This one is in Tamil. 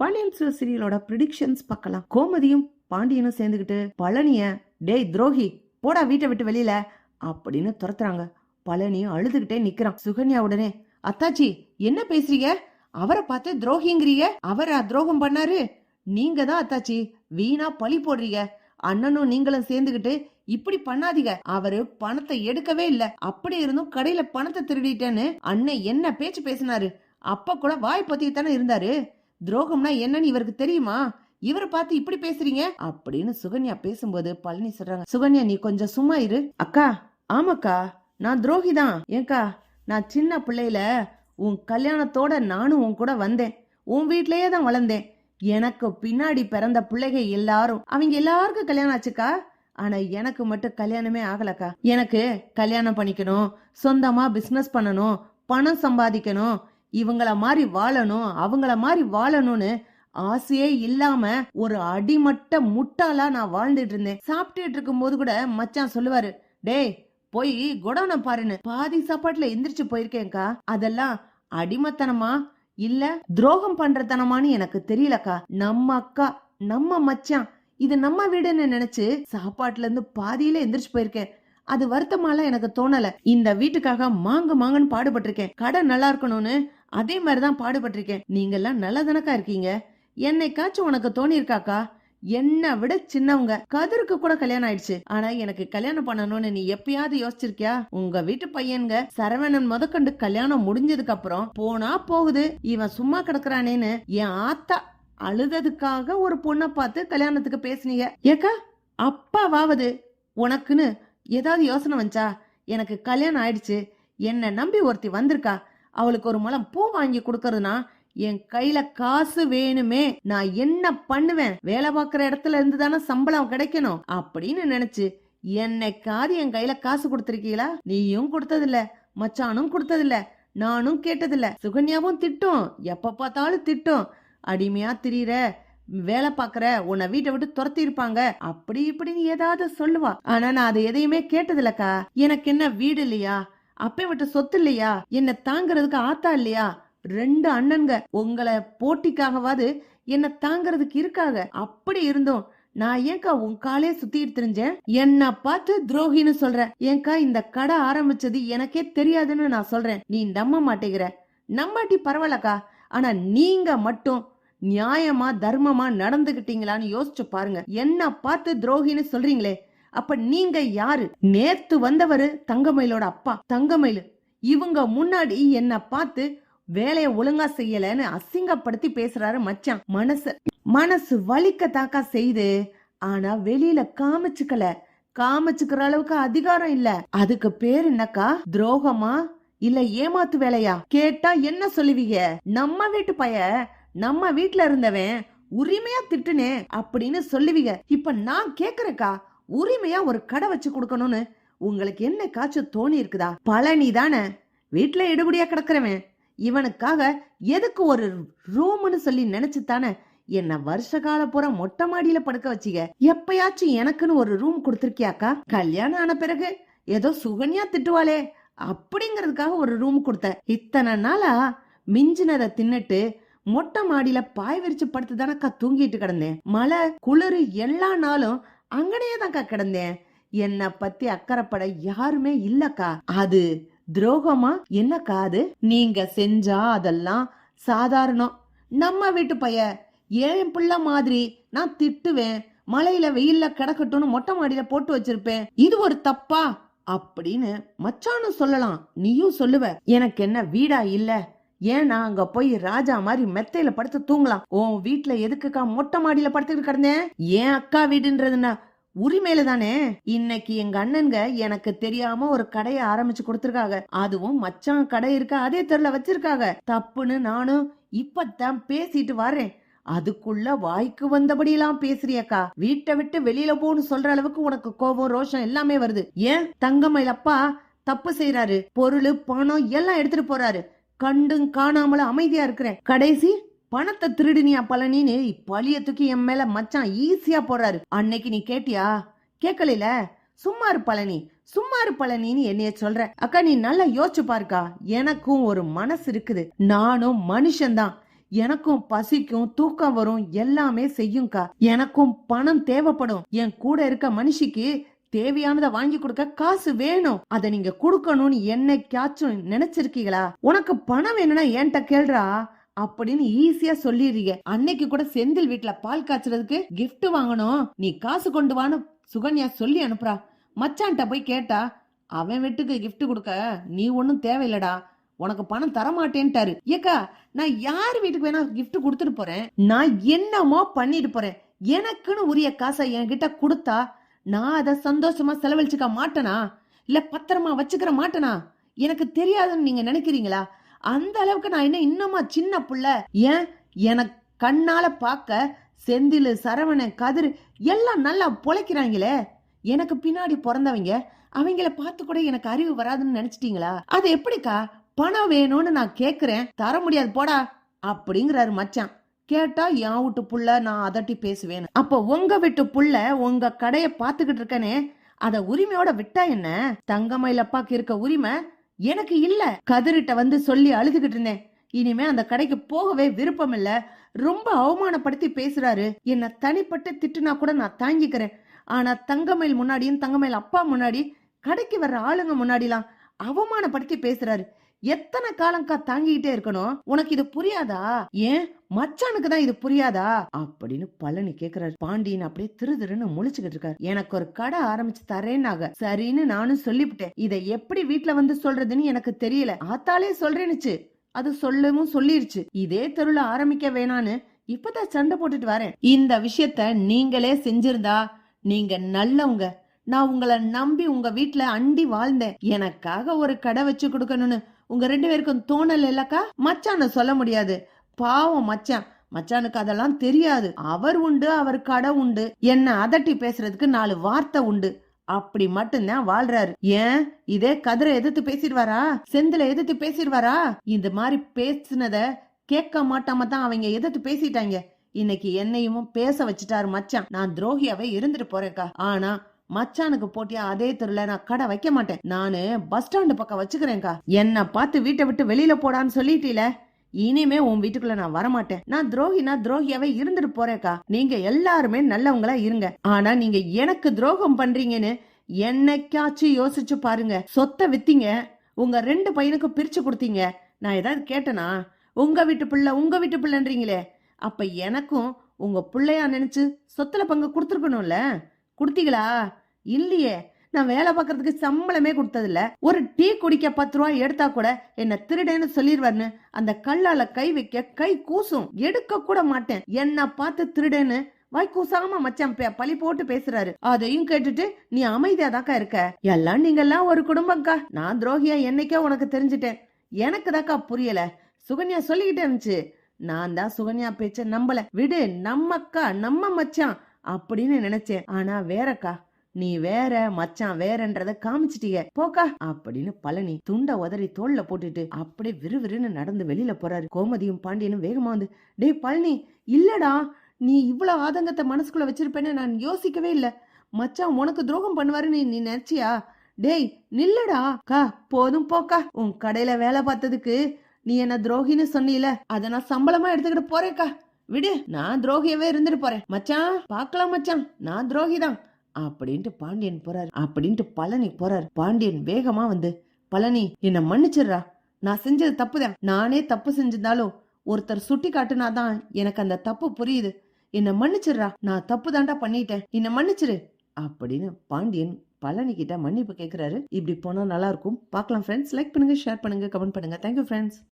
பாண்டியன் ஸ்டோர் சீரியலோட ப்ரிடிக்ஷன்ஸ் பார்க்கலாம். கோமதியும் பாண்டியனும் சேர்ந்துக்கிட்டு பழனிய டேய் துரோகி போடா வீட்டை விட்டு வெளியில அப்படின்னு துரத்துறாங்க. பழனி அழுதுகிட்டே நிக்கிறான். சுகன்யா உடனே அத்தாச்சி என்ன பேசுறீங்க? அவரை பார்த்து துரோகிங்கிறீங்க? அவரை துரோகம் பண்ணாரு, நீங்க தான் அத்தாச்சி வீணா பழி போடுறீங்க. அண்ணனும் நீங்களும் சேர்ந்துகிட்டு இப்படி பண்ணாதீங்க. அவரு பணத்தை எடுக்கவே இல்ல, அப்படி இருந்தும் கடையில பணத்தை திருடிட்டேன்னு அண்ணன் என்ன பேச்சு பேசினாரு. அப்ப கூட வாய் பத்தி தானே இருந்தாரு. துரோகம்னா என்னன்னு இவருக்கு தெரியுமா? இவரை பார்த்து இப்படி பேசுறீங்க அப்படின்னு சுகன்யா பேசும்போது பழனி சொல்றாங்க, சுகன்யா நீ கொஞ்சம் சும்மா இரு. அக்கா ஆமாக்கா நான் துரோகி தான். ஏக்கா நான் சின்ன பிள்ளையில உன் கல்யாணத்தோட நானும் உன் கூட வந்தேன். உன் வீட்லயே தான் வளர்ந்தேன். எனக்கு பின்னாடி பிறந்த பிள்ளைங்க எல்லாரும் அவங்க எல்லாருக்கும் கல்யாணம் ஆச்சுக்கா. ஆனா எனக்கு மட்டும் கல்யாணமே ஆகலக்கா. எனக்கு கல்யாணம் பண்ணிக்கணும், சொந்தமா பிசினஸ் பண்ணணும், பணம் சம்பாதிக்கணும், இவங்கள மாதிரி வாழணும், அவங்கள மாதிரி வாழணும்னு ஆசையே இல்லாம ஒரு அடிமட்ட முட்டாளா நான் வாழ்ந்துட்டு இருந்தேன். சாப்பிட்டுட்டு இருக்கும் போது கூட மச்சான் சொல்லுவாரு, டேய் போய் குடோன பாருன்னு. பாதி சாப்பாட்டுல எந்திரிச்சு போயிருக்கேன்க்கா. அதெல்லாம் அடிமத்தனமா இல்ல துரோகம் பண்றதனமான்னு எனக்கு தெரியலக்கா. நம்ம அக்கா நம்ம மச்சான் இது நம்ம வீடுன்னு நினைச்சு சாப்பாட்டுல இருந்து பாதியில எந்திரிச்சு போயிருக்கேன். அது வருத்தமால எனக்கு தோணல. இந்த வீட்டுக்காக மாங்கன்னு பாடுபட்டிருக்கேன். கடை நல்லா இருக்கணும்னு அதே மாதிரிதான் பாடுபட்டிருக்கேன். நீங்க எல்லாம் நல்லதானக்கா இருக்கீங்க. என்னைக்காச்சும் உனக்கு தோணி இருக்காக்கா? என்னை விட சின்னவங்க கதிருக்கு கூட கல்யாணம் ஆயிடுச்சு. ஆனா எனக்கு கல்யாணம் பண்ணணும்னு நீ எப்பயாவது யோசிச்சிருக்கியா? உங்க வீட்டு பையன்க சரவணன் முதற்கண்டு கல்யாணம் முடிஞ்சதுக்கு அப்புறம் போனா போகுது, இவன் சும்மா கிடக்குறானேன்னு என் ஆத்தா அழுததுக்காக ஒரு பொண்ணை பார்த்து கல்யாணத்துக்கு பேசுனீங்க. ஏக்கா அப்பாவாவது உனக்குன்னு ஏதாவது யோசனை வந்துச்சா? எனக்கு கல்யாணம் ஆயிடுச்சு, என்ன நம்பி ஒருத்தி வந்திருக்கா, அவளுக்கு ஒரு முழம் பூ வாங்கி கொடுக்கறதுனா என் கையில காசு வேணுமே, நான் என்ன பண்ணுவேன்? வேலை பார்க்கற இடத்துல இருந்து தானே சம்பளம் கிடைக்கணும் அப்படின்னு நினைச்சு என்னைக்காவது என் கையில காசு கொடுத்திருக்கீங்களா? நீயும் கொடுத்ததில்ல, மச்சானும் கொடுத்ததில்ல, நானும் கேட்டதில்ல. சுகன்யாவும் திட்டும், எப்ப பார்த்தாலும் திட்டும். அடிமையா திரியிற, வேலை பாக்குற, உன்னை வீட்டை விட்டு துரத்தி இருப்பாங்க அப்படி இப்படின்னு ஏதாவது சொல்லுவா. ஆனா நான் அதை எதையுமே கேட்டதில்லக்கா. எனக்கு என்ன வீடு இல்லையா? அப்பே விட்டு சொத்து இல்லையா? என்ன தாங்கிறதுக்கு ஆத்தா இல்லையா? 2 அண்ணன்க உங்களை போட்டிக்காகவாது என்ன தாங்கிறதுக்கு இருக்காங்க. அப்படி இருந்தோம் நான் ஏன்கா உன் காலே சுத்திட்டு தெரிஞ்சேன்? என்ன பார்த்து துரோகின்னு சொல்ற? ஏன்கா இந்த கடை ஆரம்பிச்சது எனக்கே தெரியாதுன்னு நான் சொல்றேன். நீ நம்ப மாட்டேங்கிற. நம்பாட்டி பரவாயில்லக்கா, ஆனா நீங்க மட்டும் நியாயமா தர்மமா நடந்துகிட்டீங்களான்னு யோசிச்சு பாருங்க. என்ன பார்த்து துரோகின்னு சொல்றீங்களே, அப்ப நீங்க யாரு? நேத்து வந்தவரு தங்கமயிலோட அப்பா தங்கமயிலு. இவங்க முன்னாடி என்ன பார்த்து வேலைய ஒழுங்கா செய்யலன்னு அசிங்கப்படுத்தி பேசுறாரு மச்சான். மனசு வலிக்க தாக்கா செய்து, ஆனா வெளியில காமிச்சுக்கிற அளவுக்கு அதிகாரம் இல்ல. அதுக்கு பேர் என்னக்கா? துரோகமா இல்ல ஏமாத்து வேலையா? கேட்டா என்ன சொல்லுவீங்க? நம்ம வீட்டு பைய நம்ம வீட்டுல இருந்தவன் உரிமையா திட்டுனே அப்படின்னு சொல்லுவீங்க. இப்ப நான் கேக்குறேக்கா, உரிமையா ஒரு கடை வச்சு கொடுக்கணும்னு உங்களுக்கு என்ன காச்சு தோணி இருக்குதா? பழனி தானே வீட்டுல எடுபடியா கிடக்குறவன், இவனுக்காக எதுக்கு ஒரு ரூம்னு சொல்லி நினைச்சு தானே என்ன வருஷ கால பூரா மொட்டை மாடியில படுக்க வச்சீங்க. எப்பயாச்சும் எனக்குன்னு ஒரு ரூம் கொடுத்திருக்கியாக்கா? கல்யாணம் ஆன பிறகு ஏதோ சுகன்யா திட்டுவாளே அப்படிங்கறதுக்காக ஒரு ரூம் கொடுத்த. இத்தனை நாளா மிஞ்சினதை தின்னுட்டு மொட்டை மாடியில பாய் விரிச்சு படுத்து தானக்கா தூங்கிட்டு கிடந்தேன். மழை குளிர் எல்லா நாளும் அங்கனையே தான்க்கா கிடந்தேன். என்ன பத்தி அக்கறைப்பட யாருமே இல்லக்கா. அது துரோகமா என்னக்கா? அது நீங்க செஞ்சா அதெல்லாம் சாதாரணம். நம்ம வீட்டு பைய ஏன் பிள்ளை மாதிரி நான் திட்டுவேன், மழையில வெயில்ல கிடக்கட்டும்னு மொட்டை மாடியில போட்டு வச்சிருப்பேன். இது ஒரு தப்பா அப்படின்னு மச்சானும் சொல்லலாம், நீயும் சொல்லுவ. எனக்கு என்ன வீடா இல்ல? ஏன்னா அங்க போய் ராஜா மாதிரி மெத்தையில படுத்து தூங்கலாம். உன் வீட்டுல எதுக்குக்கா மொட்டை மாடியில படுத்துக்கிட்டு கிடந்தேன்? ஏன் அக்கா வீடுன்றதுன்னா உரிமையில தானே. இன்னைக்கு எங்க அண்ணன்க எனக்கு தெரியாம ஒரு கடையை ஆரம்பிச்சு கொடுத்திருக்காங்க. அதுவும் மச்சான் கடை இருக்க அதே தெருல வச்சிருக்காங்க. தப்புன்னு நானும் இப்பதான் பேசிட்டு வரேன். அதுக்குள்ள வாய்க்கு வந்தபடி எல்லாம் பேசுறியக்கா. வீட்டை விட்டு வெளியில போன்னு சொல்ற அளவுக்கு உனக்கு கோபம் ரோஷம் எல்லாமே வருது. ஏன் தங்கமயில் அப்பா தப்பு செய்யறாரு, பொருள் பணம் எல்லாம் எடுத்துட்டு போறாரு, கண்டும் காணாமல அமைதியா இருக்கிறேன். கடைசி பணத்தை திருடினியா பழனின்னு பழிய தூக்கி என் மேல மச்சான் ஈஸியா போறாரு. அன்னைக்கு நீ கேட்டியா? கேட்கல. சும்மாரு பழனின்னு என்னைய சொல்ற. அக்கா நீ நல்லா யோசிச்சு பாருக்கா, எனக்கும் ஒரு மனசு இருக்குது. நானும் மனுஷன்தான். எனக்கும் பசிக்கும், தூக்கம் வரும், எல்லாமே செய்யும்க்கா. எனக்கும் பணம் தேவைப்படும். என் கூட இருக்க மனுஷிக்கு தேவையானதை வாங்கி கொடுக்க காசு வேணும். அதை நீங்க கொடுக்கணும்னு என்னைக்காச்சும் நினைச்சிருக்கீங்களா? உனக்கு பணம் வேணும்னா என்கிட்ட கேள்றா அப்படின்னு ஈஸியா சொல்லிடுறீங்க. அன்னைக்கு கூட செந்தில் வீட்டுல பால் காய்ச்சறதுக்கு gift வாங்கணும், நீ காசு கொண்டு வான்னு சுகன்யா சொல்லி அனுப்புறா. மச்சான்ட்ட போய் கேட்டா, அவன் வீட்டுக்கு gift கொடுக்க நீ ஒன்னும் தேவையில்லடா, உனக்கு பணம் தரமாட்டேன்ட்டாரு. ஏக்கா, நான் யார் வீட்டுக்கு வேணா gift கொடுத்துட்டு போறேன், நான் என்னமோ பண்ணிட்டு போறேன். எனக்குன்னு உரிய காசை என்கிட்ட கொடுத்தா நான் அதை சந்தோஷமா செலவழிச்சுக்க மாட்டேனா, இல்ல பத்திரமா வச்சுக்கிற மாட்டேனா? எனக்கு தெரியாதுன்னு நீங்க நினைக்கிறீங்களா? அந்த அளவுக்கு நான் என்ன இன்னுமா சின்ன புள்ள? ஏன் எனக்கு கண்ணால பாக்க செந்தில், சரவணன், கதிர் எல்லாம் நல்லா பொழைக்கிறாங்களே. எனக்கு பின்னாடி பிறந்தவங்க, அவங்கள பார்த்து கூட எனக்கு அறிவு வராதுன்னு நினைச்சிட்டீங்களா? அது எப்படிக்கா? பணம் வேணும்னு நான் கேக்குறேன், தர முடியாது போடா அப்படிங்கிறாரு மச்சான். கேட்டா என் வீட்டு புள்ள நான் அதட்டி பேசுவேன். அப்ப உங்க வீட்டு புள்ள உங்க கடைய பாத்துக்கிட்டு இருக்கனே, அத உரிமையோட விட்டா என்ன? தங்கமயில் அப்பாக்கு இருக்க உரிமை எனக்கு இல்ல. கதிரிட்ட வந்து சொல்லி அழுதுகிட்டு இருந்தேன். இனிமே அந்த கடைக்கு போகவே விருப்பம் இல்ல. ரொம்ப அவமானப்படுத்தி பேசுறாரு. என்ன தனிப்பட்டு திட்டுனா கூட நான் தாங்கிக்கிறேன். ஆனா தங்கமயில் முன்னாடியும் தங்கமயில் அப்பா முன்னாடி, கடைக்கு வர்ற ஆளுங்க முன்னாடிலாம் அவமானப்படுத்தி பேசுறாரு. எத்தனை காலம்க்கா தாங்கிக்கிட்டே இருக்கணும்? உனக்கு இது புரியாதா? ஏன் மச்சானுக்கு தான் இது புரியாதா அப்படின்னு பழனி கேக்குறாரு. பாண்டியன் அப்படியே திருன்னு முழிச்சுக்கிட்டு இருக்காரு. எனக்கு ஒரு கடை ஆரம்பிச்சு தரேன்னாக, சரின்னு நானும் சொல்லிவிட்டேன். இதை எப்படி வீட்டுல வந்து சொல்றதுன்னு எனக்கு தெரியல. ஆத்தாலே சொல்றேன்னுச்சு, அது சொல்லவும் சொல்லிருச்சு. இதே தெருல ஆரம்பிக்க வேணான்னு இப்பதான் சண்டை போட்டுட்டு வரேன். இந்த விஷயத்த நீங்களே செஞ்சிருந்தா நீங்க நல்லவங்க. நான் உங்களை நம்பி உங்க வீட்டுல அண்டி வாழ்ந்தேன். எனக்காக ஒரு கடை வச்சு கொடுக்கணும்னு உங்க 2 பேருக்கும் தோணல் இல்லக்கா? மச்சான சொல்ல முடியாது, பாவம் மச்சான். மச்சானுக்கு அதெல்லாம் தெரியாது. அவர் உண்டு, அவர் கடை உண்டு, என்ன அதட்டி பேசுறதுக்கு 4 வார்த்தை உண்டு, அப்படி மட்டும்தான் வாழ்றாரு. ஏன் இதே கதிரை எதிர்த்து பேசிடுவாரா? செந்தில எதிர்த்து பேசிடுவாரா? இந்த மாதிரி பேசினத கேட்க மாட்டாம தான் அவங்க எதிர்த்து பேசிட்டாங்க. இன்னைக்கு என்னையும் பேச வச்சுட்டாரு மச்சான். நான் துரோகியாவே இருந்துட்டு போறேன்க்கா. ஆனா மச்சானுக்கு போட்டியா அதே தெருல நான் கடை வைக்க மாட்டேன். நானு பஸ் ஸ்டாண்டு பக்கம் வச்சுக்கிறேன்க்கா. என்ன பார்த்து வீட்டை விட்டு வெளியில போடான்னு சொல்லிட்டீல, இனிமே உன் வீட்டுக்குள்ள நான் வரமாட்டேன். நான் துரோகியாவே இருந்துட்டு போறேன்க்கா. நீங்க எல்லாருமே நல்லவங்களா இருங்க. ஆனா நீங்க எனக்கு துரோகம் பண்றீங்கன்னு என்னைக்காச்சும் யோசிச்சு பாருங்க. சொத்தை வித்தீங்க, உங்க 2 பையனுக்கு பிரிச்சு கொடுத்தீங்க. நான் ஏதாவது கேட்டனா? உங்க வீட்டு பிள்ளைன்றீங்களே, அப்ப எனக்கும் உங்க பிள்ளையா நினைச்சு சொத்துல பங்கு கொடுத்துருக்கணும்ல. குடுத்தீங்களா? இல்லையே. நான் வேலை பார்க்கறதுக்கு சம்பளமே கொடுத்ததில்ல. ஒரு டீ குடிக்க 10 ரூபாய் எடுத்தா கூட என்ன திருடேன்னு சொல்லிடுவாருன்னு அந்த கல்லால கை வைக்க கை கூசும். எடுக்க கூட மாட்டேன். என்ன பார்த்து திருடேன்னு வாய் கூசாம மச்சான் பழி போட்டு பேசுறாரு. அதையும் கேட்டுட்டு நீ அமைதியாதாக்கா இருக்க. எல்லாம் நீங்க எல்லாம் ஒரு குடும்பம்க்கா. நான் துரோகியா என்னைக்கே உனக்கு தெரிஞ்சுட்டேன். எனக்கு தாக்கா புரியல. சுகன்யா சொல்லிக்கிட்டே இருந்துச்சு, நான் தான் சுகன்யா பேச்ச நம்பல. விடு, நம்மக்கா நம்ம மச்சான் அப்படின்னு நினைச்சேன். ஆனா வேறக்கா, நீ வேற, மச்சான் வேறன்றத காமிச்சிட்டீங்க போக்கா அப்படின்னு பழனி துண்ட உதறி தோல்ல போட்டுட்டு அப்படியே விறுவிறுன்னு நடந்து வெளியில போறாரு. கோமதியும் பாண்டியனும் வேகமா வந்து, டேய் பழனி, இல்லடா, நீ இவ்வளவு ஆதங்கத்தை மனசுக்குள்ள வச்சிருப்பேன்னு நான் யோசிக்கவே இல்ல. மச்சான் உனக்கு துரோகம் பண்ணுவாருன்னு நீ நினைச்சியா? டேய் நில்லடா. கா போதும் போக்கா. உன் கடையில வேலை பார்த்ததுக்கு நீ என்ன துரோகின்னு சொன்னீல, அத நான் சம்பளமா எடுத்துக்கிட்டு போறேக்கா. விடு, நான் துரோகியவே இருந்துட்டு போறேன். மச்சான் பாக்கலாம் மச்சான், நான் துரோகிதான் அப்படின்ட்டு பாண்டியன் போறாரு. அப்படின்ட்டு பழனி போறாரு. பாண்டியன் வேகமா வந்து, பழனி என்ன மன்னிச்சிடுறா, நான் செஞ்சது தப்புதான். நானே தப்பு செஞ்சிருந்தாலும் ஒருத்தர் சுட்டி காட்டுனாதான் எனக்கு அந்த தப்பு புரியுது. என்ன மன்னிச்சிடுறா, நான் தப்பு தாண்டா பண்ணிட்டேன், என்ன மன்னிச்சிரு அப்படின்னு பாண்டியன் பழனி கிட்ட மன்னிப்பு கேக்குறாரு. இப்படி போனா நல்லா இருக்கும். பார்க்கலாம் ஃப்ரெண்ட்ஸ். லைக் பண்ணுங்க, ஷேர் பண்ணுங்க, கமெண்ட் பண்ணுங்க. Thank you friends.